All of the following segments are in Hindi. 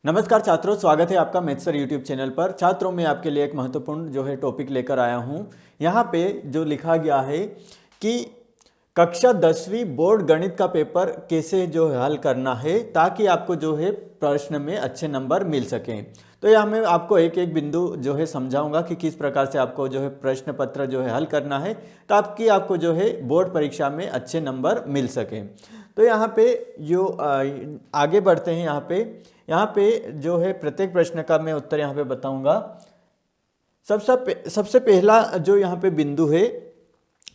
नमस्कार छात्रों, स्वागत है आपका मैथ्स सर यूट्यूब चैनल पर। छात्रों, मैं आपके लिए एक महत्वपूर्ण टॉपिक लेकर आया हूं। यहाँ पे जो लिखा गया है कि कक्षा 10वीं बोर्ड गणित का पेपर कैसे हल करना है ताकि आपको प्रश्न में अच्छे नंबर मिल सकें। तो यहाँ मैं आपको एक एक बिंदु समझाऊंगा कि किस प्रकार से आपको प्रश्न पत्र हल करना है ताकि आपको बोर्ड परीक्षा में अच्छे नंबर मिल सकें। तो यहाँ पे आगे बढ़ते हैं। यहाँ पे प्रत्येक प्रश्न का मैं उत्तर यहाँ पे बताऊंगा। सबसे पहला जो यहाँ पे बिंदु है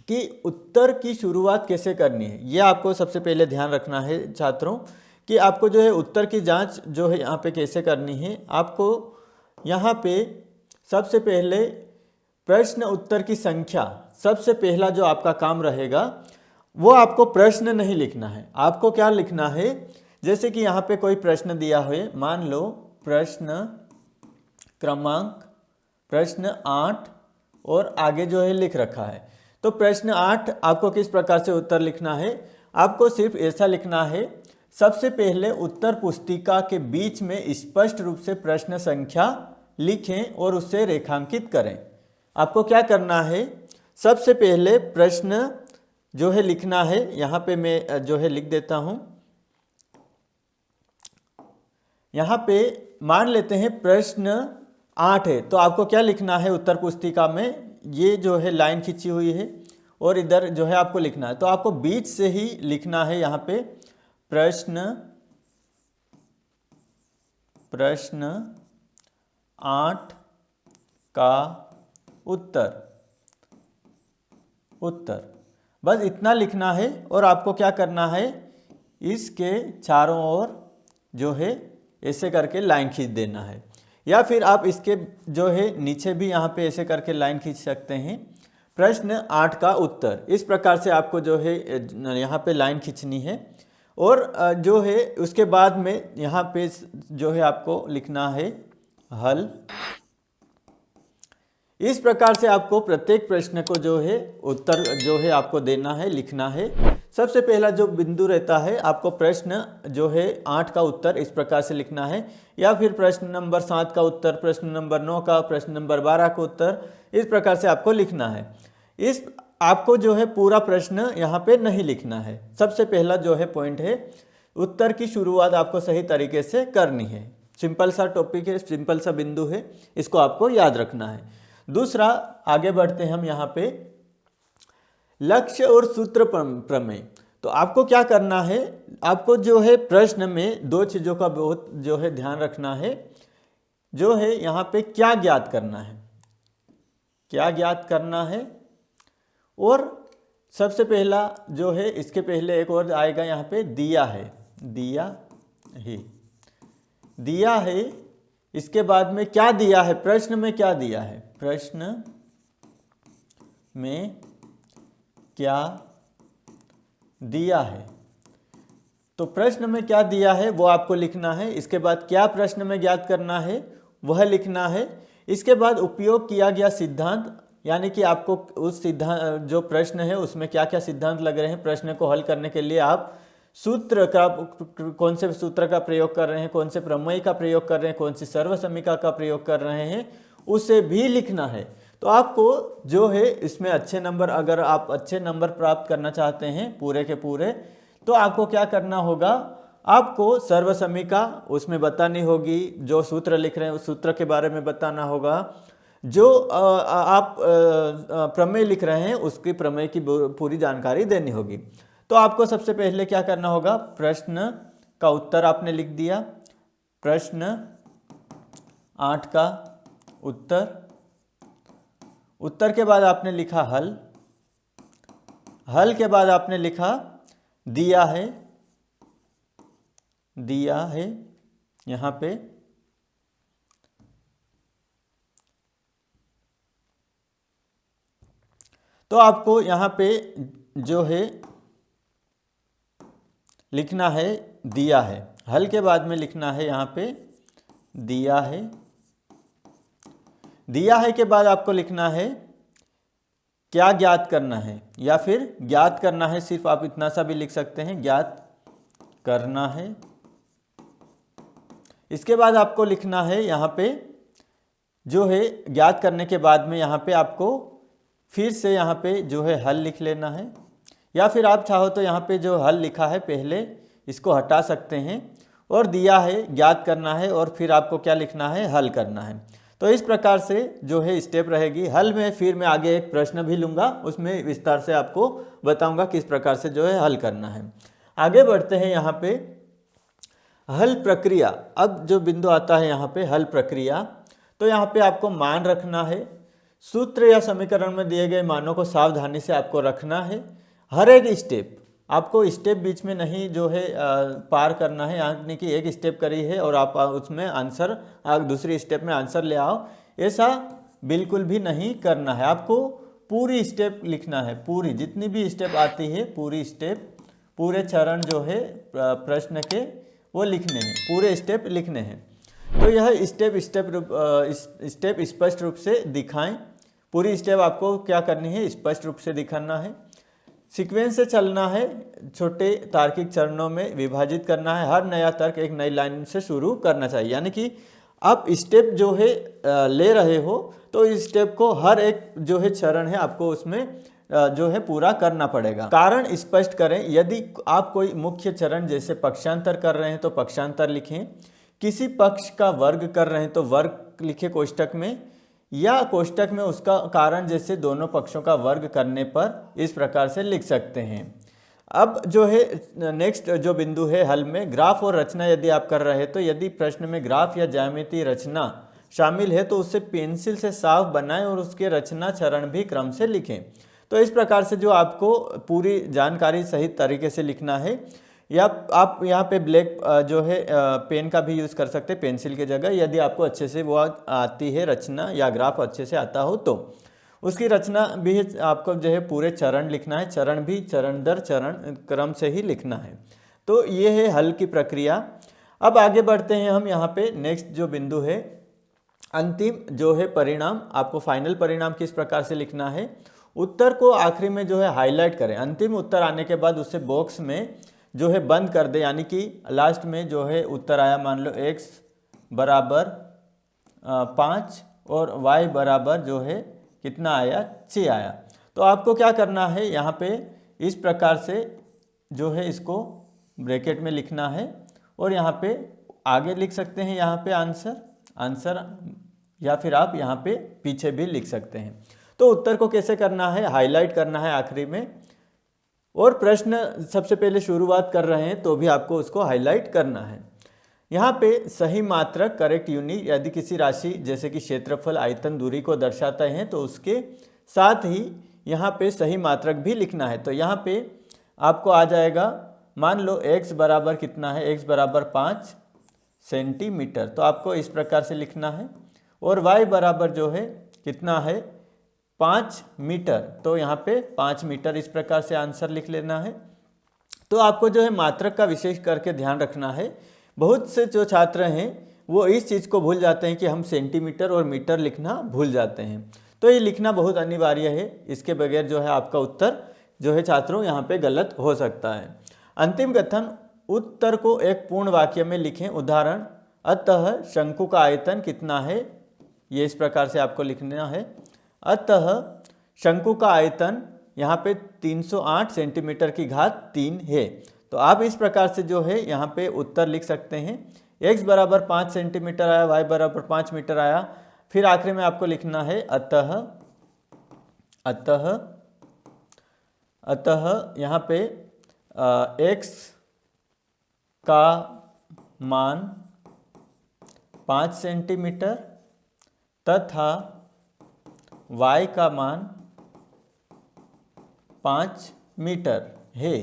कि उत्तर की शुरुआत कैसे करनी है, ये आपको सबसे पहले ध्यान रखना है छात्रों कि आपको उत्तर की जांच यहाँ पे कैसे करनी है। आपको यहाँ पे सबसे पहले प्रश्न उत्तर की संख्या, सबसे पहला जो आपका काम रहेगा वो आपको प्रश्न नहीं लिखना है। आपको क्या लिखना है, जैसे कि यहाँ पे कोई प्रश्न दिया है, मान लो प्रश्न क्रमांक प्रश्न 8 और आगे लिख रखा है। तो प्रश्न 8 आपको किस प्रकार से उत्तर लिखना है, आपको सिर्फ ऐसा लिखना है, सबसे पहले उत्तर पुस्तिका के बीच में स्पष्ट रूप से प्रश्न संख्या लिखें और उसे रेखांकित करें। आपको क्या करना है, सबसे पहले प्रश्न लिखना है। यहाँ पे मैं लिख देता हूँ। यहाँ पे मान लेते हैं प्रश्न 8 है, तो आपको क्या लिखना है, उत्तर पुस्तिका में ये लाइन खींची हुई है और इधर आपको लिखना है। तो आपको बीच से ही लिखना है यहाँ पे प्रश्न 8 का उत्तर बस इतना लिखना है। और आपको क्या करना है, इसके चारों ओर ऐसे करके लाइन खींच देना है, या फिर आप इसके नीचे भी यहाँ पे ऐसे करके लाइन खींच सकते हैं। प्रश्न 8 का उत्तर, इस प्रकार से आपको यहाँ पे लाइन खींचनी है। और उसके बाद में यहाँ पे आपको लिखना है हल। इस प्रकार से आपको प्रत्येक प्रश्न को उत्तर आपको देना है, लिखना है। सबसे पहला जो बिंदु रहता है, आपको प्रश्न 8 का उत्तर इस प्रकार से लिखना है, या फिर प्रश्न नंबर 7 का उत्तर, प्रश्न नंबर 9 का, प्रश्न नंबर 12 का उत्तर, इस प्रकार से आपको लिखना है। आपको पूरा प्रश्न यहाँ पे नहीं लिखना है। सबसे पहला पॉइंट है, उत्तर की शुरुआत आपको सही तरीके से करनी है। सिंपल सा टॉपिक है, सिंपल सा बिंदु है, इसको आपको याद रखना है। दूसरा, आगे बढ़ते हैं हम यहाँ पे, लक्ष्य और सूत्र प्रमेय। तो आपको क्या करना है, आपको प्रश्न में दो चीज़ों का बहुत ध्यान रखना है। यहाँ पे क्या ज्ञात करना है, क्या ज्ञात करना है। और सबसे पहला इसके पहले एक और आएगा, यहाँ पे दिया है। इसके बाद में क्या दिया है, प्रश्न में क्या दिया है, प्रश्न में क्या दिया है। तो प्रश्न में क्या दिया है वो आपको लिखना है। इसके बाद क्या प्रश्न में ज्ञात करना है वह लिखना है। इसके बाद उपयोग किया गया सिद्धांत, यानी कि आपको उस सिद्धांत जो प्रश्न है उसमें क्या क्या सिद्धांत लग रहे हैं, प्रश्न को हल करने के लिए आप सूत्र का, कौन से सूत्र का प्रयोग कर रहे हैं, कौन से प्रमेय का प्रयोग कर रहे हैं, कौन सी सर्वसमीका का प्रयोग कर रहे हैं, उसे भी लिखना है। तो आपको इसमें अच्छे नंबर, अगर आप अच्छे नंबर प्राप्त करना चाहते हैं पूरे के पूरे, तो आपको क्या करना होगा, आपको सर्वसमीका उसमें बतानी होगी, जो सूत्र लिख रहे हैं उस सूत्र के बारे में बताना होगा, जो आप प्रमेय लिख रहे हैं उसकी प्रमेय की पूरी जानकारी देनी होगी। तो आपको सबसे पहले क्या करना होगा, प्रश्न का उत्तर आपने लिख दिया, प्रश्न 8 का उत्तर के बाद आपने लिखा हल के बाद आपने लिखा दिया है यहाँ पे। तो आपको यहाँ पे लिखना है दिया है, हल के बाद में लिखना है यहाँ पे दिया है के बाद आपको लिखना है क्या ज्ञात करना है, या फिर ज्ञात करना है, सिर्फ आप इतना सा भी लिख सकते हैं, ज्ञात करना है। इसके बाद आपको लिखना है यहाँ पे जो है ज्ञात करने के बाद में यहाँ पे आपको फिर से यहाँ पे जो है हल लिख लेना है, या फिर आप चाहो तो यहाँ पे जो हल लिखा है पहले इसको हटा सकते हैं और दिया है ज्ञात करना है और फिर आपको क्या लिखना है, हल करना है। तो इस प्रकार से जो है स्टेप रहेगी। हल में फिर मैं आगे एक प्रश्न भी लूँगा, उसमें विस्तार से आपको बताऊँगा किस प्रकार से जो है हल करना है। आगे बढ़ते हैं यहाँ पे हल प्रक्रिया। अब जो बिंदु आता है यहाँ पे हल प्रक्रिया, तो यहाँ पे आपको मान रखना है। सूत्र या समीकरण में दिए गए मानों को सावधानी से आपको रखना है। हर एक स्टेप आपको स्टेप बीच में नहीं जो है पार करना है, यानी कि एक स्टेप करी है और आप उसमें आंसर दूसरी स्टेप में आंसर ले आओ, ऐसा बिल्कुल भी नहीं करना है। आपको पूरी स्टेप लिखना है, पूरी जितनी भी स्टेप आती है पूरी स्टेप, पूरे चरण जो है प्रश्न के वो लिखने हैं, पूरे स्टेप लिखने हैं। तो यह स्टेप स्पष्ट रूप से दिखाएं। पूरी स्टेप आपको क्या करनी है, स्पष्ट रूप से दिखाना है। सीक्वेंस से चलना है, छोटे तार्किक चरणों में विभाजित करना है। हर नया तर्क एक नई लाइन से शुरू करना चाहिए, यानी कि आप स्टेप जो है ले रहे हो तो इस स्टेप को हर एक जो है चरण है आपको उसमें जो है पूरा करना पड़ेगा। कारण स्पष्ट करें। यदि आप कोई मुख्य चरण जैसे पक्षांतर कर रहे हैं तो पक्षांतर लिखें, किसी पक्ष का वर्ग कर रहे हैं तो वर्ग लिखें कोष्टक में, या कोष्टक में उसका कारण जैसे दोनों पक्षों का वर्ग करने पर इस प्रकार से लिख सकते हैं। अब जो है नेक्स्ट जो बिंदु है हल में ग्राफ और रचना यदि आप कर रहे हैं तो यदि प्रश्न में ग्राफ या ज्यामितीय रचना शामिल है तो उसे पेंसिल से साफ बनाएं और उसके रचना चरण भी क्रम से लिखें। तो इस प्रकार से जो आपको पूरी जानकारी सही तरीके से लिखना है, या आप यहाँ पे ब्लैक जो है पेन का भी यूज़ कर सकते हैं पेंसिल की जगह, यदि आपको अच्छे से वो आती है रचना या ग्राफ अच्छे से आता हो तो उसकी रचना भी आपको जो है पूरे चरण लिखना है, चरण भी चरण दर चरण क्रम से ही लिखना है। तो ये है हल की प्रक्रिया। अब आगे बढ़ते हैं हम यहाँ पे नेक्स्ट जो बिंदु है अंतिम जो है परिणाम। आपको फाइनल परिणाम किस प्रकार से लिखना है, उत्तर को आखिरी में जो है हाईलाइट करें। अंतिम उत्तर आने के बाद उसे बॉक्स में जो है बंद कर दे, यानी कि लास्ट में जो है उत्तर आया मान लो x बराबर 5 और y बराबर जो है कितना आया 6 आया। तो आपको क्या करना है, यहाँ पे इस प्रकार से जो है इसको ब्रैकेट में लिखना है और यहाँ पे आगे लिख सकते हैं यहाँ पे आंसर, या फिर आप यहाँ पे पीछे भी लिख सकते हैं। तो उत्तर को कैसे करना है, हाईलाइट करना है आखिरी में, और प्रश्न सबसे पहले शुरुआत कर रहे हैं तो भी आपको उसको हाईलाइट करना है। यहाँ पे सही मात्रक करेक्ट यूनिट यदि किसी राशि जैसे कि क्षेत्रफल आयतन दूरी को दर्शाते हैं तो उसके साथ ही यहाँ पे सही मात्रक भी लिखना है। तो यहाँ पे आपको आ जाएगा मान लो x बराबर कितना है, x बराबर 5 सेंटीमीटर, तो आपको इस प्रकार से लिखना है, और y बराबर जो है कितना है 5 मीटर, तो यहाँ पे 5 मीटर इस प्रकार से आंसर लिख लेना है। तो आपको जो है मात्रक का विशेष करके ध्यान रखना है। बहुत से जो छात्र हैं वो इस चीज़ को भूल जाते हैं कि हम सेंटीमीटर और मीटर लिखना भूल जाते हैं, तो ये लिखना बहुत अनिवार्य है। इसके बगैर जो है आपका उत्तर जो है छात्रों यहाँ पे गलत हो सकता है। अंतिम कथन, उत्तर को एक पूर्ण वाक्य में लिखें। उदाहरण, अतः शंकु का आयतन कितना है, ये इस प्रकार से आपको लिखना है। अतः शंकु का आयतन यहाँ पे 308 सेंटीमीटर की घात 3 है। तो आप इस प्रकार से जो है यहाँ पे उत्तर लिख सकते हैं। x बराबर 5 सेंटीमीटर आया, y बराबर 5 मीटर आया, फिर आखिरी में आपको लिखना है अतः यहाँ पे x का मान 5 सेंटीमीटर तथा y का मान 5 मीटर है।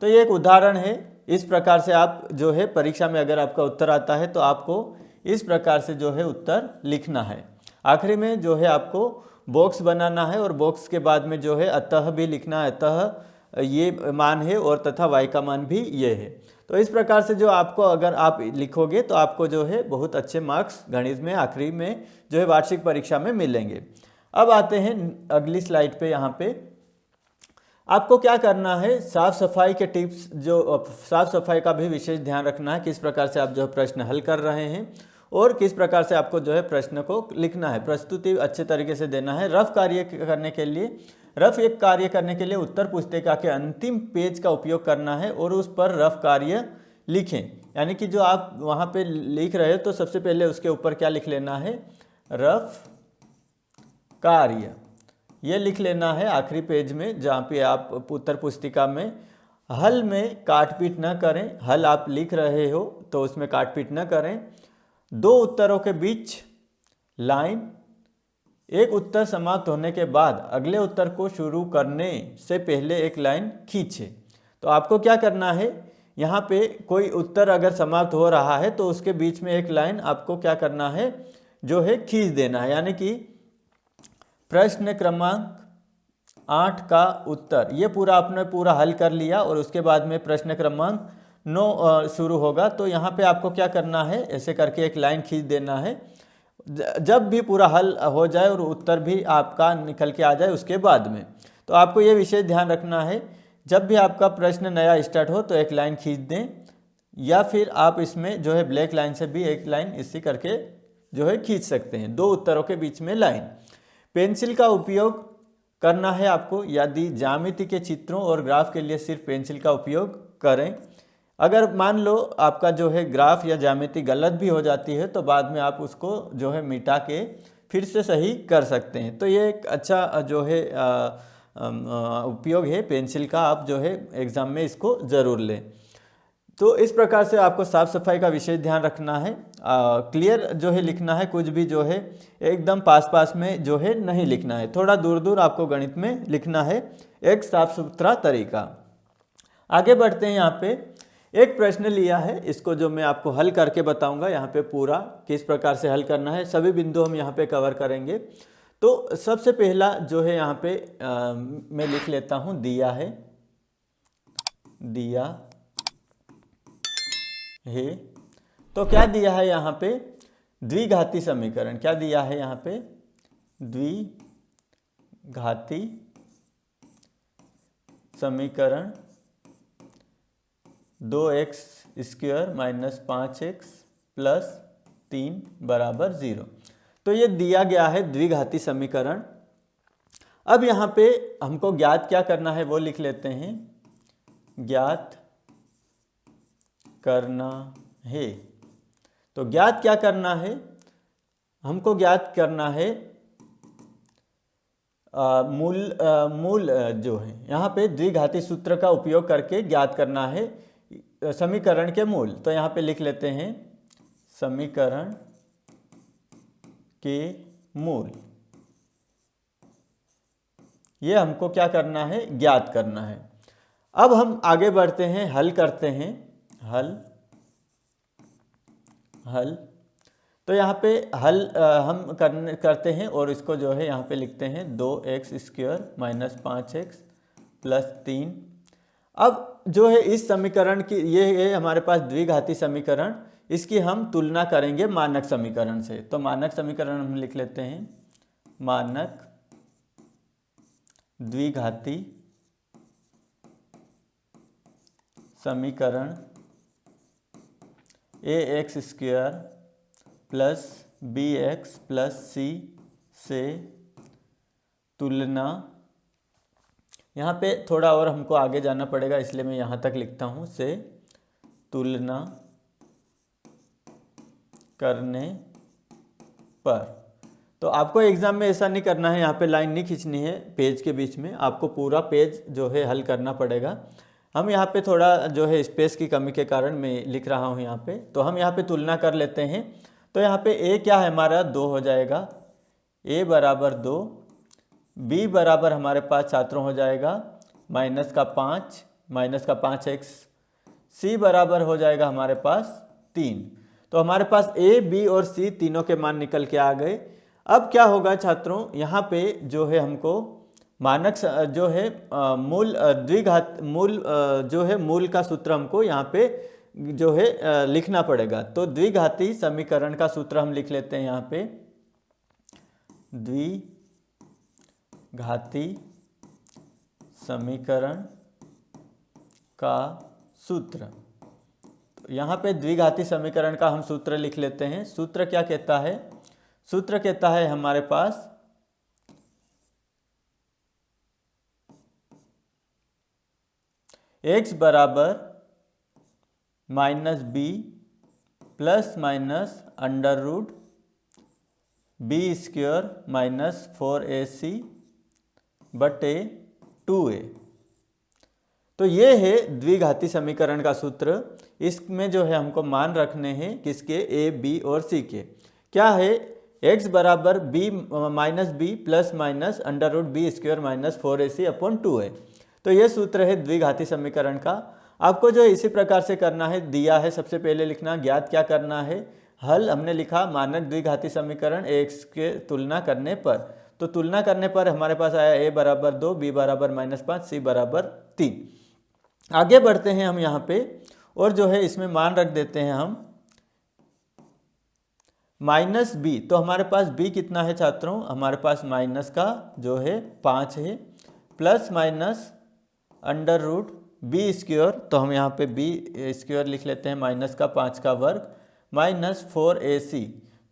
तो ये एक उदाहरण है। इस प्रकार से आप जो है परीक्षा में अगर आपका उत्तर आता है तो आपको इस प्रकार से जो है उत्तर लिखना है। आखिरी में जो है आपको बॉक्स बनाना है और बॉक्स के बाद में जो है अतः भी लिखना है, अतः ये मान है और तथा y का मान भी ये है। तो इस प्रकार से जो आपको अगर आप लिखोगे तो आपको जो है बहुत अच्छे मार्क्स गणित में आखिरी में जो है वार्षिक परीक्षा में मिलेंगे। अब आते हैं अगली स्लाइड पे। यहाँ पे आपको क्या करना है, साफ सफाई के टिप्स, जो साफ सफाई का भी विशेष ध्यान रखना है, किस प्रकार से आप जो है प्रश्न हल कर रहे हैं और किस प्रकार से आपको जो है प्रश्न को लिखना है, प्रस्तुति अच्छे तरीके से देना है। रफ कार्य करने के लिए, रफ एक कार्य करने के लिए उत्तर पुस्तिका के अंतिम पेज का उपयोग करना है और उस पर रफ कार्य लिखें। यानी कि जो आप वहाँ पे लिख रहे हो तो सबसे पहले उसके ऊपर क्या लिख लेना है, रफ कार्य, ये लिख लेना है आखिरी पेज में, जहाँ पे आप उत्तर पुस्तिका में हल में काटपीट न करें। हल आप लिख रहे हो तो उसमें काटपीट न करें। दो उत्तरों के बीच लाइन, एक उत्तर समाप्त होने के बाद अगले उत्तर को शुरू करने से पहले एक लाइन खींचे। तो आपको क्या करना है, यहाँ पे कोई उत्तर अगर समाप्त हो रहा है तो उसके बीच में एक लाइन आपको क्या करना है, जो है खींच देना है। यानी कि प्रश्न क्रमांक 8 का उत्तर, ये पूरा आपने पूरा हल कर लिया और उसके बाद में प्रश्न क्रमांक 9 शुरू होगा। तो यहाँ पे आपको क्या करना है, ऐसे करके एक लाइन खींच देना है। जब भी पूरा हल हो जाए और उत्तर भी आपका निकल के आ जाए उसके बाद में। तो आपको ये विशेष ध्यान रखना है, जब भी आपका प्रश्न नया स्टार्ट हो तो एक लाइन खींच दें, या फिर आप इसमें जो है ब्लैक लाइन से भी एक लाइन इसी करके जो है खींच सकते हैं, दो उत्तरों के बीच में लाइन। पेंसिल का उपयोग करना है आपको, यदि ज्यामिति के चित्रों और ग्राफ के लिए सिर्फ पेंसिल का उपयोग करें। अगर मान लो आपका जो है ग्राफ या ज्यामिति गलत भी हो जाती है तो बाद में आप उसको जो है मिटा के फिर से सही कर सकते हैं। तो ये एक अच्छा जो है उपयोग है पेंसिल का, आप जो है एग्ज़ाम में इसको ज़रूर लें। तो इस प्रकार से आपको साफ सफाई का विशेष ध्यान रखना है। क्लियर जो है लिखना है, कुछ भी जो है एकदम पास पास में जो है नहीं लिखना है, थोड़ा दूर दूर आपको गणित में लिखना है, एक साफ सुथरा तरीका। आगे बढ़ते हैं। यहाँ पे एक प्रश्न लिया है, इसको जो मैं आपको हल करके बताऊंगा, यहाँ पे पूरा किस प्रकार से हल करना है, सभी बिंदु हम यहाँ पे कवर करेंगे। तो सबसे पहला जो है यहाँ पे मैं लिख लेता हूँ, दिया है, दिया है। तो क्या दिया है यहाँ पे, द्विघाती समीकरण। क्या दिया है यहाँ पे, द्विघाती समीकरण 2x² माइनस 5x प्लस 3 बराबर 0। तो ये दिया गया है द्विघाती समीकरण। अब यहाँ पे हमको ज्ञात क्या करना है वो लिख लेते हैं, ज्ञात करना है। तो ज्ञात क्या करना है, हमको ज्ञात करना है मूल जो है यहाँ पे द्विघाती सूत्र का उपयोग करके ज्ञात करना है समीकरण के मूल। तो यहाँ पे लिख लेते हैं समीकरण के मूल, ये हमको क्या करना है, ज्ञात करना है। अब हम आगे बढ़ते हैं, हल करते हैं, हल। तो यहाँ पे हल हम करते हैं और इसको जो है यहाँ पे लिखते हैं 2x² माइनस 5x प्लस 3। अब जो है इस समीकरण की, ये है हमारे पास द्विघाती समीकरण, इसकी हम तुलना करेंगे मानक समीकरण से। तो मानक समीकरण हम लिख लेते हैं, मानक द्विघाती समीकरण ax² plus bx plus c से तुलना, यहाँ पे थोड़ा और हमको आगे जाना पड़ेगा इसलिए मैं यहाँ तक लिखता हूँ, से तुलना करने पर। तो आपको एग्जाम में ऐसा नहीं करना है, यहाँ पे लाइन नहीं खींचनी है पेज के बीच में, आपको पूरा पेज जो है हल करना पड़ेगा। हम यहाँ पे थोड़ा जो है स्पेस की कमी के कारण मैं लिख रहा हूँ यहाँ पे। तो हम यहाँ पे तुलना कर लेते हैं। तो यहाँ पे a क्या है हमारा, 2 हो जाएगा, a बराबर 2, b बराबर हमारे पास छात्रों हो जाएगा माइनस का 5x, c बराबर हो जाएगा हमारे पास 3। तो हमारे पास a, b और c तीनों के मान निकल के आ गए। अब क्या होगा छात्रों, यहाँ पे जो है हमको मानक जो है मूल द्विघात मूल जो है मूल का सूत्र हमको यहाँ पे जो है लिखना पड़ेगा। तो द्विघाती समीकरण का सूत्र हम लिख लेते हैं यहाँ पे, द्विघाती समीकरण का सूत्र। तो यहाँ पे द्विघाती समीकरण का हम सूत्र लिख लेते हैं। सूत्र क्या कहता है? सूत्र कहता है हमारे पास x बराबर minus b plus minus under root b square minus 4ac बटे 2a। तो ये है द्विघाती समीकरण का सूत्र। इसमें जो है हमको मान रखने हैं किसके? a, b और c के। क्या है? x बराबर b minus b plus minus under root b square minus 4ac upon 2a। तो ये सूत्र है द्विघाती समीकरण का। आपको जो इसी प्रकार से करना है, दिया है सबसे पहले लिखना, ज्ञात क्या करना है? हल हमने लिखा मानक द्विघाती समीकरण x के तुलना करने पर। तो तुलना करने पर हमारे पास आया a बराबर 2, b बराबर -5, c बराबर 3। आगे बढ़ते हैं हम यहाँ पे और जो है इसमें मान रख देते हैं हम माइनस बी। तो हमारे पास b कितना है छात्रों? हमारे पास माइनस का जो है 5 है, plus minus under root b square. तो हम यहाँ पे बी स्क्वायर लिख लेते हैं, माइनस का 5 का वर्ग माइनस 4ac।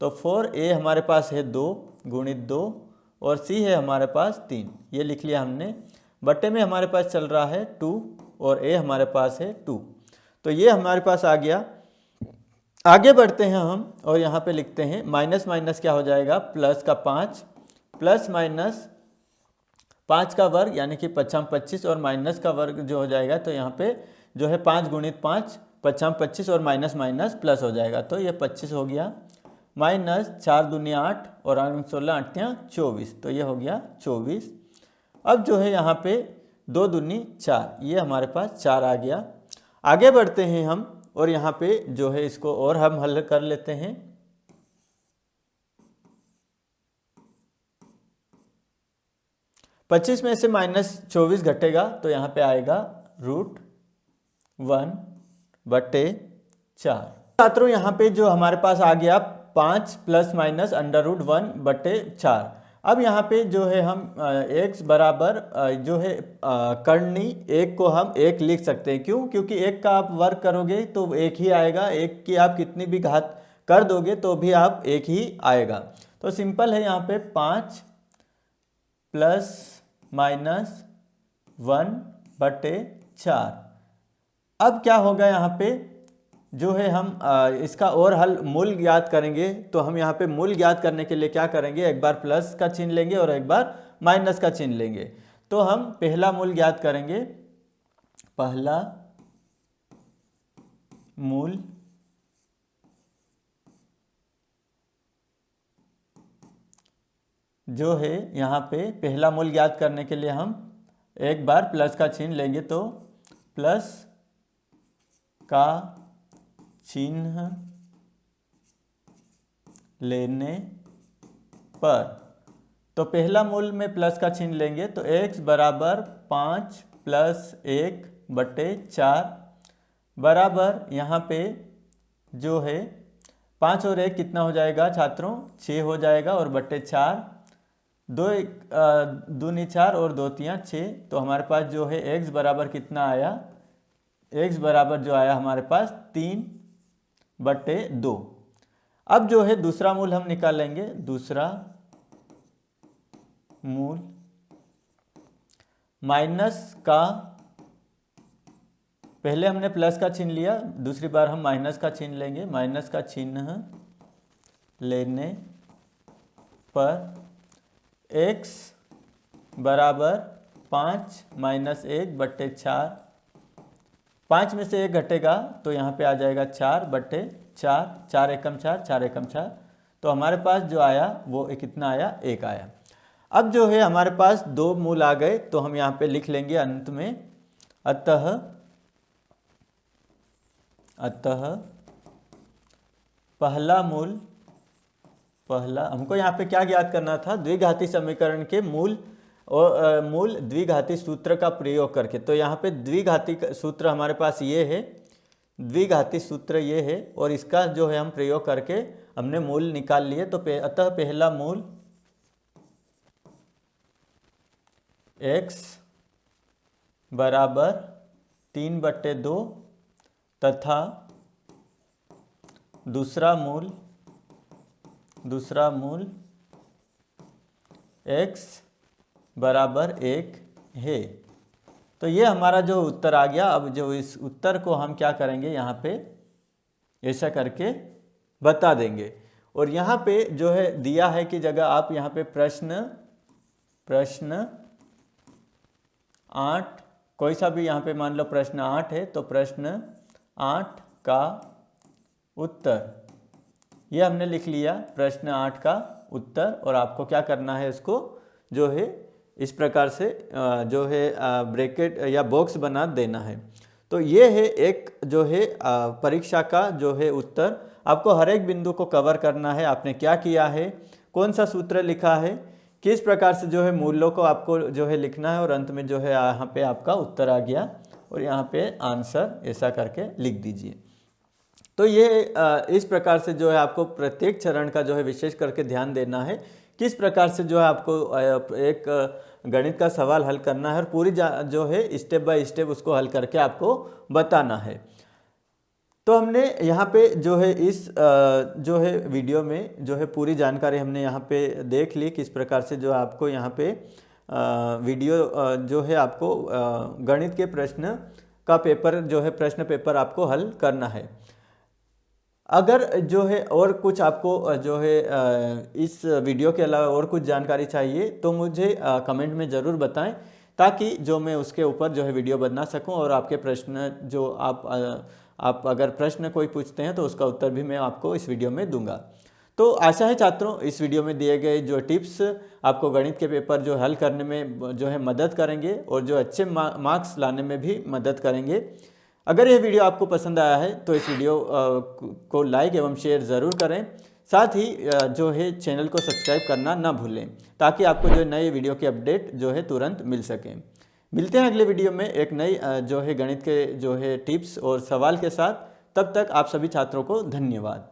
तो 4a हमारे पास है 2 गुणित 2 और c है हमारे पास 3। ये लिख लिया हमने। बटे में हमारे पास चल रहा है 2 और a हमारे पास है 2। तो ये हमारे पास आ गया। आगे बढ़ते हैं हम और यहाँ पे लिखते हैं माइनस माइनस क्या हो जाएगा? प्लस का 5 प्लस माइनस 5 का वर्ग यानी कि 5 25 और माइनस का वर्ग जो हो जाएगा। तो यहाँ पे जो है 5 गुणित 5 5 25 और माइनस माइनस प्लस हो जाएगा। तो ये 25 हो गया, माइनस 4 दूनी 8 और 8 16 8 24। तो ये हो गया 24। अब जो है यहाँ पे 2 दूनी 4, ये हमारे पास 4 आ गया। आगे बढ़ते हैं हम और यहाँ पे जो है इसको और हम हल कर लेते हैं। पच्चीस में से -24 घटेगा तो यहाँ पे आएगा √1 बटे 4। छात्रों यहाँ पे जो हमारे पास आ गया 5 प्लस माइनस अंडर रूट 1 बटे 4। अब यहाँ पे जो है हम x बराबर जो है करनी 1 को हम 1 लिख सकते हैं। क्यों? क्योंकि 1 का आप वर्ग करोगे तो 1 ही आएगा, 1 की आप कितनी भी घात कर दोगे तो भी आप 1 ही आएगा। तो सिंपल है, यहाँ पे 5 प्लस माइनस 1 बटे 4। अब क्या होगा? यहाँ पे जो है हम इसका और हल मूल ज्ञात करेंगे। तो हम यहाँ पे मूल ज्ञात करने के लिए क्या करेंगे? एक बार प्लस का चिन्ह लेंगे और एक बार माइनस का चिन्ह लेंगे। तो हम पहला मूल ज्ञात करेंगे। पहला मूल जो है यहाँ पे पहला मूल ज्ञात करने के लिए हम एक बार प्लस का चिन्ह लेंगे। तो प्लस का चिन्ह लेने पर, तो पहला मूल में प्लस का चिन्ह लेंगे तो x बराबर 5 प्लस 1 बटे 4 बराबर यहाँ पे जो है 5 और 1 कितना हो जाएगा छात्रों? 6 हो जाएगा और बटे 4, 2 दूनी 4 और 2 तियाँ 6। तो हमारे पास जो है x बराबर कितना आया? x बराबर जो आया हमारे पास 3 बटे 2। अब जो है दूसरा मूल हम निकालेंगे। दूसरा मूल माइनस का, पहले हमने प्लस का चिन्ह लिया, दूसरी बार हम माइनस का चिन्ह लेंगे। माइनस का चिन्ह लेने पर x बराबर 5 माइनस 1 बटे 4। 5 में से 1 घटेगा तो यहाँ पे आ जाएगा 4 बटे 4, 4 एकम 4, 4 एकम 4। तो हमारे पास जो आया वो कितना आया? 1 आया। अब जो है हमारे पास 2 मूल आ गए तो हम यहाँ पे लिख लेंगे अंत में अतः पहला मूल, पहला हमको यहाँ पे क्या ज्ञात करना था? द्विघाती समीकरण के मूल और मूल द्विघाती सूत्र का प्रयोग करके। तो यहाँ पे द्विघाती सूत्र हमारे पास ये है, द्विघाती सूत्र ये है और इसका जो है हम प्रयोग करके हमने मूल निकाल लिए। तो अतः पहला मूल x बराबर 3/2 तथा दूसरा मूल x बराबर 1 है। तो ये हमारा जो उत्तर आ गया। अब जो इस उत्तर को हम क्या करेंगे, यहाँ पे ऐसा करके बता देंगे। और यहाँ पे जो है दिया है की जगह आप यहाँ पे प्रश्न 8, कोई सा भी यहाँ पे मान लो प्रश्न 8 है तो प्रश्न 8 का उत्तर, ये हमने लिख लिया प्रश्न 8 का उत्तर। और आपको क्या करना है, इसको जो है इस प्रकार से जो है ब्रैकेट या बॉक्स बना देना है। तो ये है एक जो है परीक्षा का जो है उत्तर। आपको हर एक बिंदु को कवर करना है। आपने क्या किया है, कौन सा सूत्र लिखा है, किस प्रकार से जो है मूल्यों को आपको जो है लिखना है, और अंत में जो है यहाँ पे आपका उत्तर आ गया और यहाँ पे आंसर ऐसा करके लिख दीजिए। तो ये इस प्रकार से जो है आपको प्रत्येक चरण का जो है विशेष करके ध्यान देना है, किस प्रकार से जो है आपको एक गणित का सवाल हल करना है और पूरी जो है स्टेप बाय स्टेप उसको हल करके आपको बताना है। तो हमने यहाँ पे जो है इस जो है वीडियो में जो है पूरी जानकारी हमने यहाँ पे देख ली, किस प्रकार से जो आपको यहाँ पे वीडियो जो है आपको गणित के प्रश्न का पेपर जो है प्रश्न पेपर आपको हल करना है। अगर जो है और कुछ आपको जो है इस वीडियो के अलावा और कुछ जानकारी चाहिए तो मुझे कमेंट में ज़रूर बताएं, ताकि जो मैं उसके ऊपर जो है वीडियो बना सकूं और आपके प्रश्न जो आप अगर प्रश्न कोई पूछते हैं तो उसका उत्तर भी मैं आपको इस वीडियो में दूंगा। तो आशा है छात्रों इस वीडियो में दिए गए जो टिप्स आपको गणित के पेपर जो हल करने में जो है मदद करेंगे और जो अच्छे मार्क्स लाने में भी मदद करेंगे। अगर यह वीडियो आपको पसंद आया है तो इस वीडियो को लाइक एवं शेयर ज़रूर करें। साथ ही जो है चैनल को सब्सक्राइब करना ना भूलें, ताकि आपको जो नए वीडियो की अपडेट जो है तुरंत मिल सके। मिलते हैं अगले वीडियो में एक नई जो है गणित के जो है टिप्स और सवाल के साथ। तब तक आप सभी छात्रों को धन्यवाद।